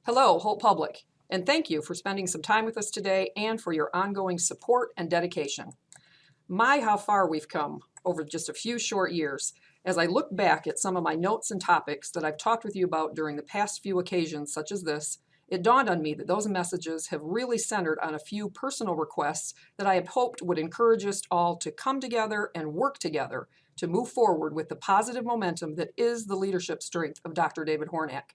Hello, Holt Public, and thank you for spending some time with us today and for your ongoing support and dedication. My, how far we've come over just a few short years. As I look back at some of my notes and topics that I've talked with you about during the past few occasions, such as this, it dawned on me that those messages have really centered on a few personal requests that I had hoped would encourage us all to come together and work together to move forward with the positive momentum that is the leadership strength of Dr. David Hornak.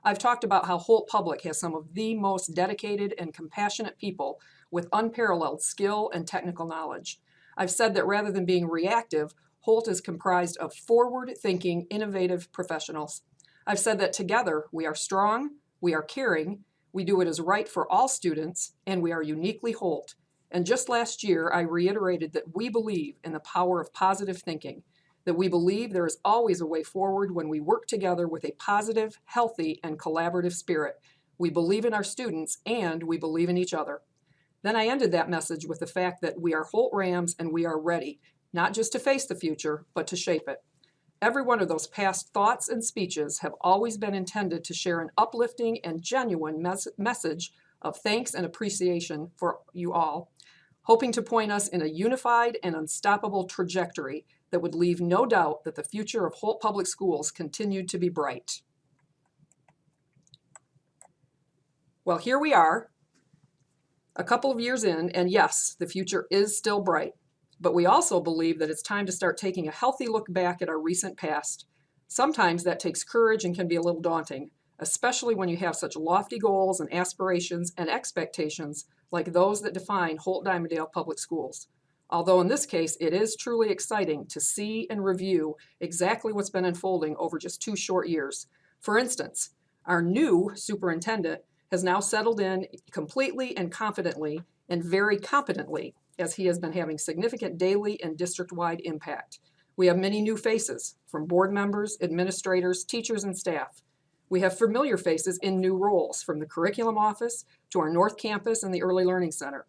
I've talked about how Holt Public has some of the most dedicated and compassionate people with unparalleled skill and technical knowledge. I've said that rather than being reactive, Holt is comprised of forward-thinking, innovative professionals. I've said that together we are strong, we are caring, we do what is right for all students, and we are uniquely Holt. And just last year, I reiterated that we believe in the power of positive thinking, that we believe there is always a way forward when we work together with a positive, healthy, and collaborative spirit. We believe in our students, and we believe in each other. Then I ended that message with the fact that we are Holt Rams and we are ready, not just to face the future, but to shape it. Every one of those past thoughts and speeches have always been intended to share an uplifting and genuine message of thanks and appreciation for you all, hoping to point us in a unified and unstoppable trajectory that would leave no doubt that the future of Holt Public Schools continued to be bright. Well, here we are, a couple of years in, and yes, the future is still bright. But we also believe that it's time to start taking a healthy look back at our recent past. Sometimes that takes courage and can be a little daunting, especially when you have such lofty goals and aspirations and expectations like those that define Holt Dimondale Public Schools. Although in this case, it is truly exciting to see and review exactly what's been unfolding over just 2 short years. For instance, our new superintendent has now settled in completely and confidently and very competently, as he has been having significant daily and district-wide impact. We have many new faces, from board members, administrators, teachers, and staff. We have familiar faces in new roles, from the curriculum office to our North Campus and the Early Learning Center.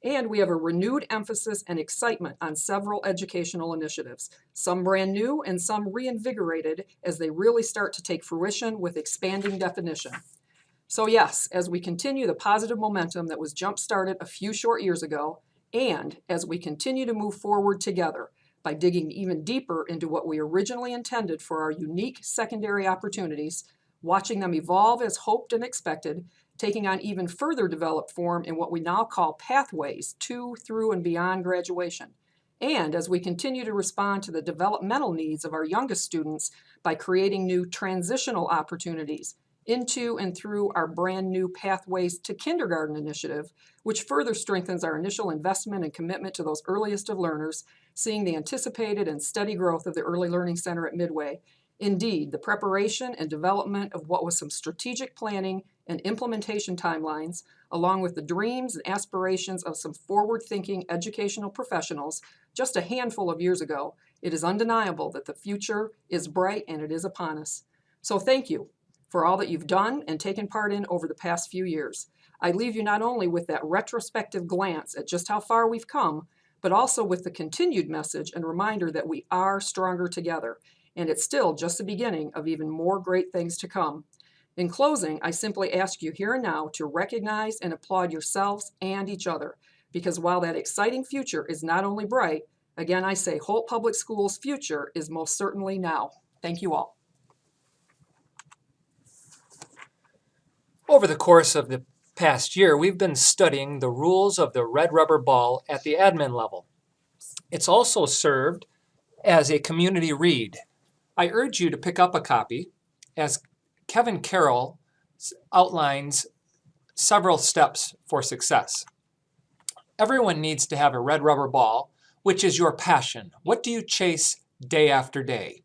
And we have a renewed emphasis and excitement on several educational initiatives, some brand new and some reinvigorated as they really start to take fruition with expanding definition. So yes, as we continue the positive momentum that was jump-started a few short years ago, and as we continue to move forward together by digging even deeper into what we originally intended for our unique secondary opportunities, watching them evolve as hoped and expected, taking on even further developed form in what we now call pathways to, through, and beyond graduation. And as we continue to respond to the developmental needs of our youngest students by creating new transitional opportunities into and through our brand new Pathways to Kindergarten initiative, which further strengthens our initial investment and commitment to those earliest of learners, seeing the anticipated and steady growth of the Early Learning Center at Midway. Indeed, the preparation and development of what was some strategic planning and implementation timelines, along with the dreams and aspirations of some forward-thinking educational professionals just a handful of years ago, it is undeniable that the future is bright and it is upon us. So thank you for all that you've done and taken part in over the past few years. I leave you not only with that retrospective glance at just how far we've come, but also with the continued message and reminder that we are stronger together, and it's still just the beginning of even more great things to come. In closing, I simply ask you here and now to recognize and applaud yourselves and each other, because while that exciting future is not only bright, again I say Holt Public Schools' future is most certainly now. Thank you all. Over the course of the past year, we've been studying the rules of the red rubber ball at the admin level. It's also served as a community read. I urge you to pick up a copy as Kevin Carroll outlines several steps for success. Everyone needs to have a red rubber ball, which is your passion. What do you chase day after day?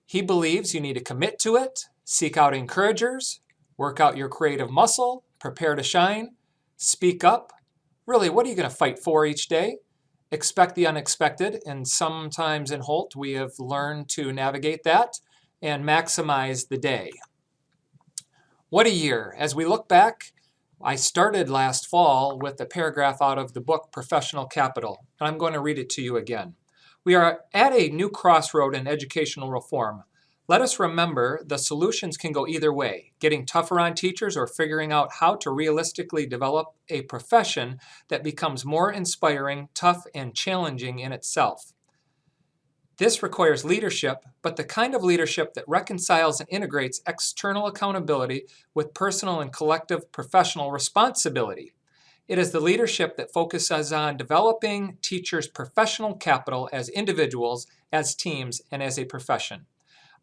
He believes you need to commit to it, seek out encouragers, work out your creative muscle, prepare to shine, speak up. Really, what are you going to fight for each day? Expect the unexpected, and sometimes in Holt we have learned to navigate that and maximize the day. What a year. As we look back, I started last fall with a paragraph out of the book Professional Capital, and I'm going to read it to you again. We are at a new crossroad in educational reform. Let us remember the solutions can go either way, getting tougher on teachers or figuring out how to realistically develop a profession that becomes more inspiring, tough, and challenging in itself. This requires leadership, but the kind of leadership that reconciles and integrates external accountability with personal and collective professional responsibility. It is the leadership that focuses on developing teachers' professional capital as individuals, as teams, and as a profession.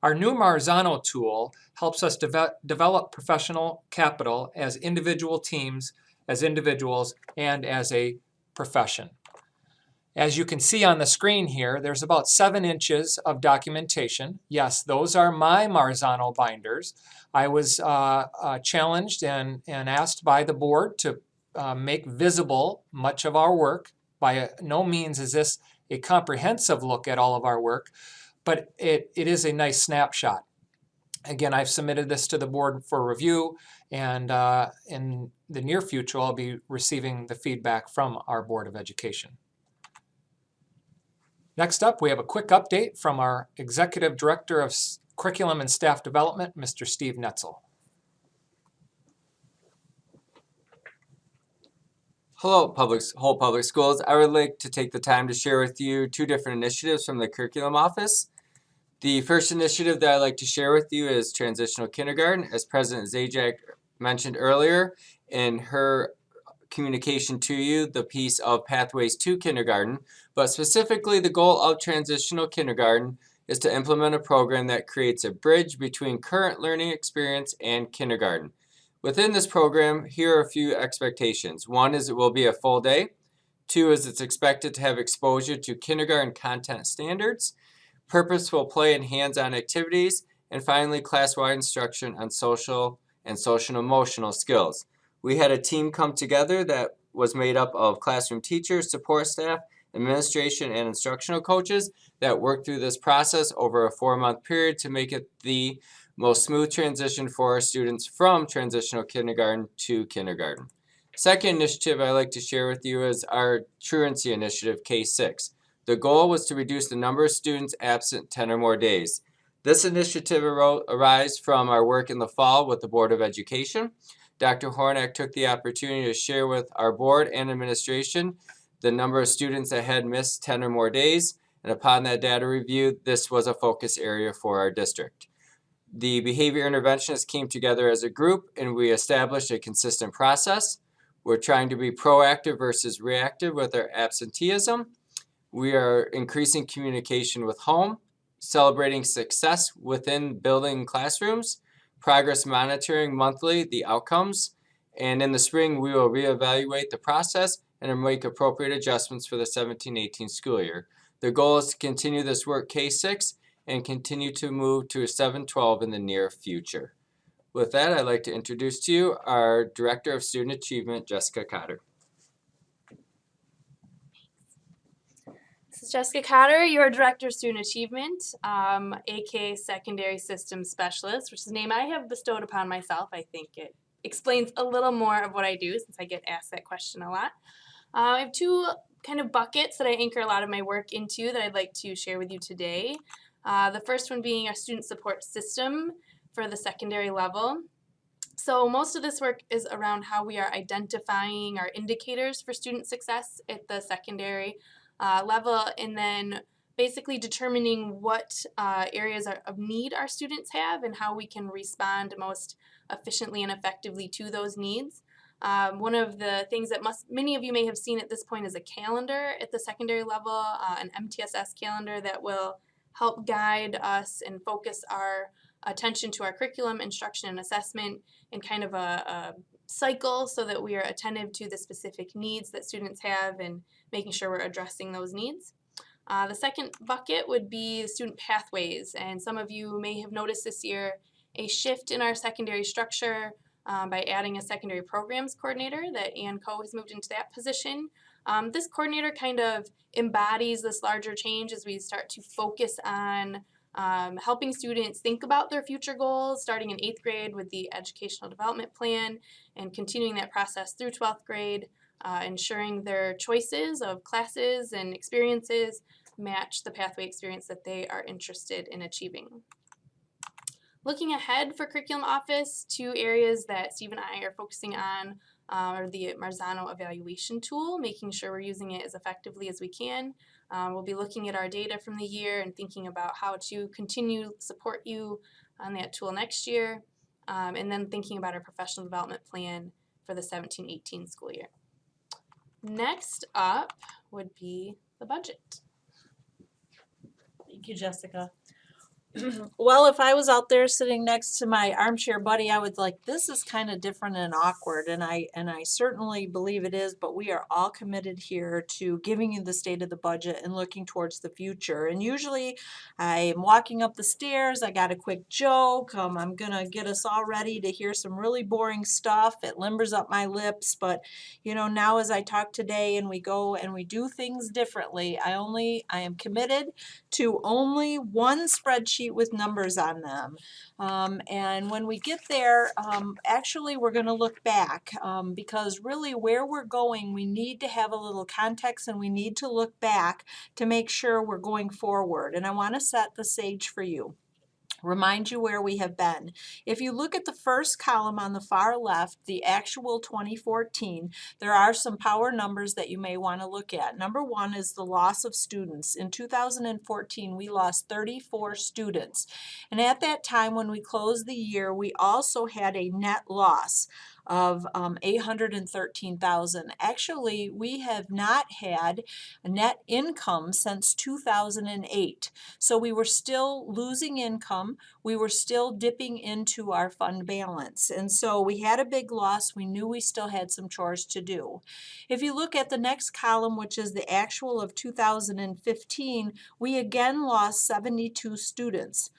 Our new Marzano tool helps us develop professional capital as individual teams, as individuals, and as a profession. As you can see on the screen here, there's about 7 inches of documentation. Yes, those are my Marzano binders. I was challenged and asked by the board to make visible much of our work. By no means is this a comprehensive look at all of our work, but it is a nice snapshot. Again, I've submitted this to the board for review, and in the near future, I'll be receiving the feedback from our Board of Education. Next up, we have a quick update from our Executive Director of Curriculum and Staff Development, Mr. Steve Netzel. Hello, whole public schools. I would like to take the time to share with you 2 different initiatives from the Curriculum Office. The first initiative that I'd like to share with you is Transitional Kindergarten. As President Zajac mentioned earlier in her communication to you, the piece of Pathways to Kindergarten, but specifically the goal of Transitional Kindergarten is to implement a program that creates a bridge between current learning experience and kindergarten. Within this program, here are a few expectations. 1 is it will be a full day. 2 is it's expected to have exposure to kindergarten content standards, purposeful play and hands-on activities, and finally class-wide instruction on social and social-emotional skills. We had a team come together that was made up of classroom teachers, support staff, administration, and instructional coaches that worked through this process over a 4-month period to make it the most smooth transition for our students from transitional kindergarten to kindergarten. Second initiative I'd like to share with you is our truancy initiative, K6. The goal was to reduce the number of students absent 10 or more days. This initiative arose from our work in the fall with the Board of Education. Dr. Hornak took the opportunity to share with our board and administration the number of students that had missed 10 or more days, and upon that data review, this was a focus area for our district. The behavior interventionists came together as a group and we established a consistent process. We're trying to be proactive versus reactive with our absenteeism. We are increasing communication with home, celebrating success within building classrooms, progress monitoring monthly the outcomes, and in the spring we will reevaluate the process and make appropriate adjustments for the 17-18 school year. The goal is to continue this work K6 and continue to move to a 7-12 in the near future. With that, I'd like to introduce to you our Director of Student Achievement, Jessica Cotter. This is Jessica Cotter, your Director of Student Achievement, aka Secondary Systems Specialist, which is a name I have bestowed upon myself. I think it explains a little more of what I do since I get asked that question a lot. I have 2 kind of buckets that I anchor a lot of my work into that I'd like to share with you today. The first one being our student support system for the secondary level. So most of this work is around how we are identifying our indicators for student success at the secondary level, and then basically determining what areas of need our students have and how we can respond most efficiently and effectively to those needs. One of the things that many of you may have seen at this point is a calendar at the secondary level, an MTSS calendar that will help guide us and focus our attention to our curriculum, instruction, and assessment in kind of a cycle so that we are attentive to the specific needs that students have and making sure we're addressing those needs. The second bucket would be student pathways, and some of you may have noticed this year a shift in our secondary structure by adding a secondary programs coordinator that Ann Coe has moved into that position. This coordinator kind of embodies this larger change as we start to focus on helping students think about their future goals, starting in 8th grade with the Educational Development Plan and continuing that process through 12th grade, ensuring their choices of classes and experiences match the pathway experience that they are interested in achieving. Looking ahead for curriculum office, two areas that Steve and I are focusing on are the Marzano evaluation tool, making sure we're using it as effectively as we can. We'll be looking at our data from the year and thinking about how to continue to support you on that tool next year, and then thinking about our professional development plan for the 17-18 school year. Next up would be the budget. Thank you, Jessica. Well, if I was out there sitting next to my armchair buddy, I would like, this is kind of different and awkward, and I certainly believe it is, but we are all committed here to giving you the state of the budget and looking towards the future. And usually I am walking up the stairs, I got a quick joke, I'm gonna get us all ready to hear some really boring stuff. It limbers up my lips, but you know, now as I talk today and we go and we do things differently, I am committed to only one spreadsheet with numbers on them. And when we get there, actually we're going to look back because really where we're going, we need to have a little context and we need to look back to make sure we're going forward. And I want to set the stage for you. Remind you where we have been. If you look at the first column on the far left, the actual 2014, there are some power numbers that you may want to look at. Number one is the loss of students. In 2014, we lost 34 students. And at that time, when we closed the year, we also had a net loss of 813,000. Actually, we have not had a net income since 2008. So we were still losing income. We were still dipping into our fund balance. And so we had a big loss. We knew we still had some chores to do. If you look at the next column, which is the actual of 2015, we again lost 72 students.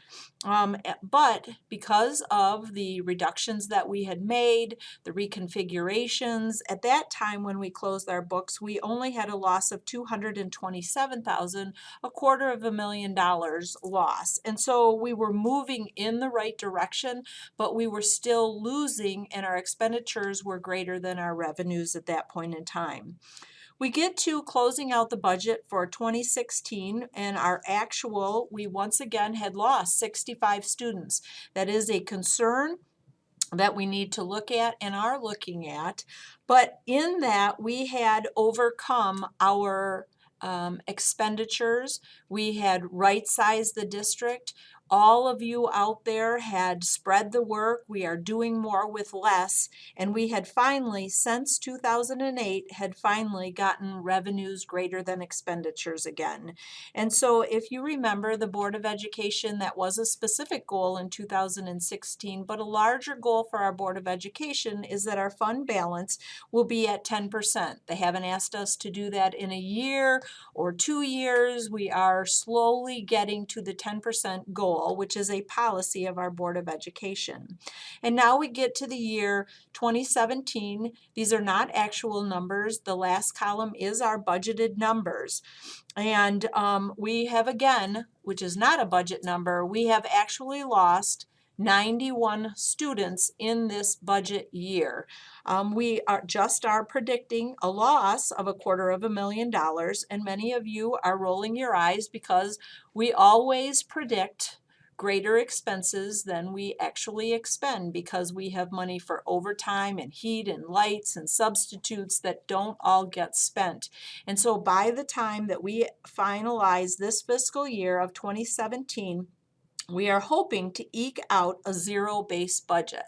But because of the reductions that we had made, the reconfigurations, at that time when we closed our books, we only had a loss of 227,000, $250,000 loss. And so we were moving in the right direction, but we were still losing and our expenditures were greater than our revenues at that point in time. We get to closing out the budget for 2016 and our actual, we once again had lost 65 students. That is a concern that we need to look at and are looking at. But in that, we had overcome our expenditures. We had right-sized the district. All of you out there had spread the work. We are doing more with less. And we had finally, since 2008, had finally gotten revenues greater than expenditures again. And so if you remember the Board of Education, that was a specific goal in 2016, but a larger goal for our Board of Education is that our fund balance will be at 10%. They haven't asked us to do that in a year or 2 years. We are slowly getting to the 10% goal, which is a policy of our Board of Education. And now we get to the year 2017. These are not actual numbers. The last column is our budgeted numbers. And we have again, which is not a budget number, we have actually lost 91 students in this budget year. We are predicting a loss of $250,000, and many of you are rolling your eyes because we always predict greater expenses than we actually expend because we have money for overtime and heat and lights and substitutes that don't all get spent. And so by the time that we finalize this fiscal year of 2017, we are hoping to eke out a zero-based budget.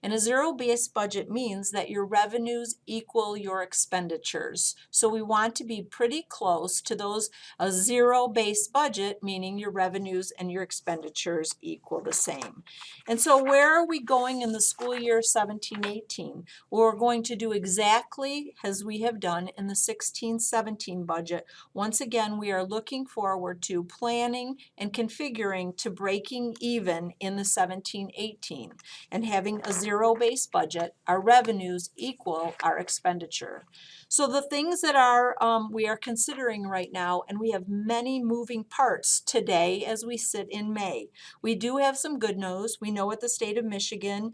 And a zero-based budget means that your revenues equal your expenditures. So we want to be pretty close to those, a zero-based budget, meaning your revenues and your expenditures equal the same. And so where are we going in the school year 17-18? Well, we're going to do exactly as we have done in the 16-17 budget. Once again, we are looking forward to planning and configuring to breaking even in the 17-18 and having a zero-based budget. Our revenues equal our expenditure. So the things that are we are considering right now, and we have many moving parts today as we sit in May. We do have some good news. We know at the state of Michigan,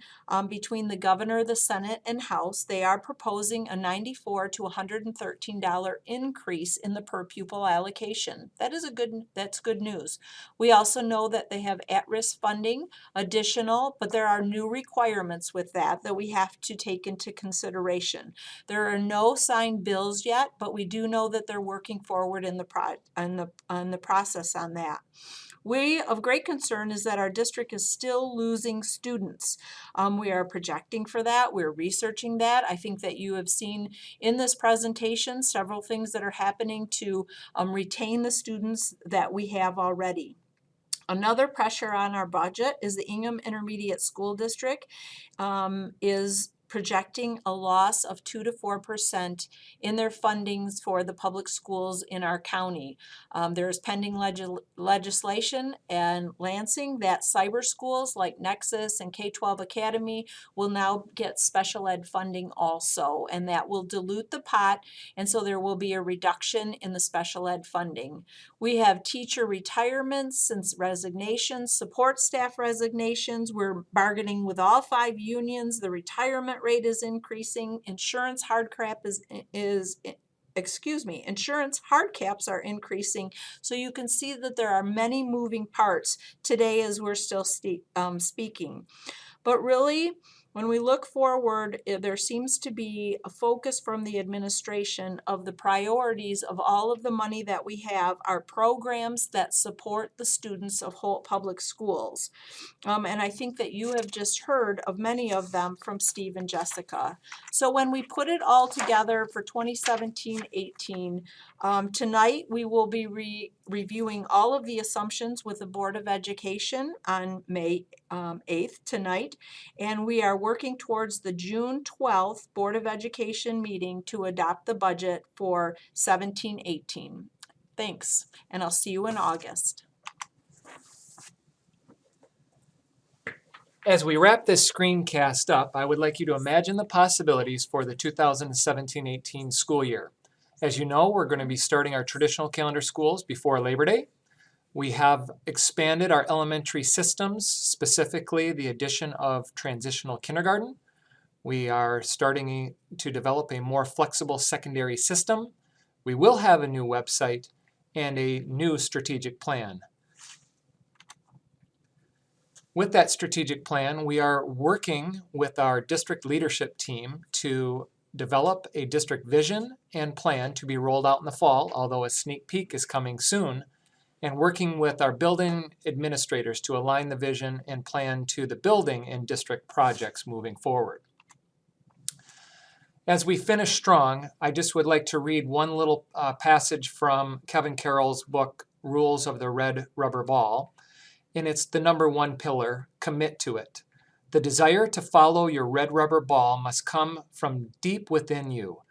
between the governor, the Senate, and House, they are proposing a $94 to $113 increase in the per pupil allocation. That's good news. We also know that they have at-risk funding, additional, but there are new requirements with that we have to take into consideration. There are no signed bills yet, but we do know that they're working forward in the process on that. We of great concern is that our district is still losing students. We are projecting for that. We're researching that. I think that you have seen in this presentation several things that are happening to retain the students that we have already. Another pressure on our budget is the Ingham Intermediate School District is projecting a loss of 2 to 4% in their fundings for the public schools in our county. There is pending legislation in Lansing that cyber schools like Nexus and K-12 Academy will now get special ed funding also, and that will dilute the pot, and so there will be a reduction in the special ed funding. We have teacher retirements and resignations, support staff resignations. We're bargaining with all 5 unions. The retirement rate is increasing. Insurance hard caps are increasing. So you can see that there are many moving parts today as we're still speaking. But really, when we look forward, there seems to be a focus from the administration of the priorities of all of the money that we have are programs that support the students of Holt Public Schools. And I think that you have just heard of many of them from Steve and Jessica. So when we put it all together for 2017-18, tonight we will be reviewing all of the assumptions with the Board of Education on May 8th tonight, and we are working towards the June 12th Board of Education meeting to adopt the budget for 17-18. Thanks, and I'll see you in August. As we wrap this screencast up, I would like you to imagine the possibilities for the 2017-18 school year. As you know, we're going to be starting our traditional calendar schools before Labor Day. We have expanded our elementary systems, specifically the addition of transitional kindergarten. We are starting to develop a more flexible secondary system. We will have a new website and a new strategic plan. With that strategic plan, we are working with our district leadership team to develop a district vision and plan to be rolled out in the fall, although a sneak peek is coming soon, and working with our building administrators to align the vision and plan to the building and district projects moving forward. As we finish strong, I just would like to read one little passage from Kevin Carroll's book, Rules of the Red Rubber Ball, and it's the number 1 pillar, commit to it. The desire to follow your red rubber ball must come from deep within you.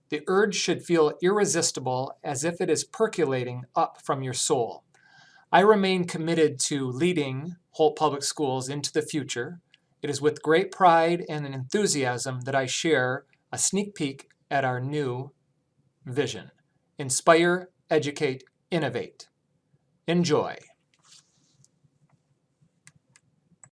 The urge should feel irresistible, as if it is percolating up from your soul. I remain committed to leading Holt Public Schools into the future. It is with great pride and an enthusiasm that I share a sneak peek at our new vision. Inspire, educate, innovate. Enjoy.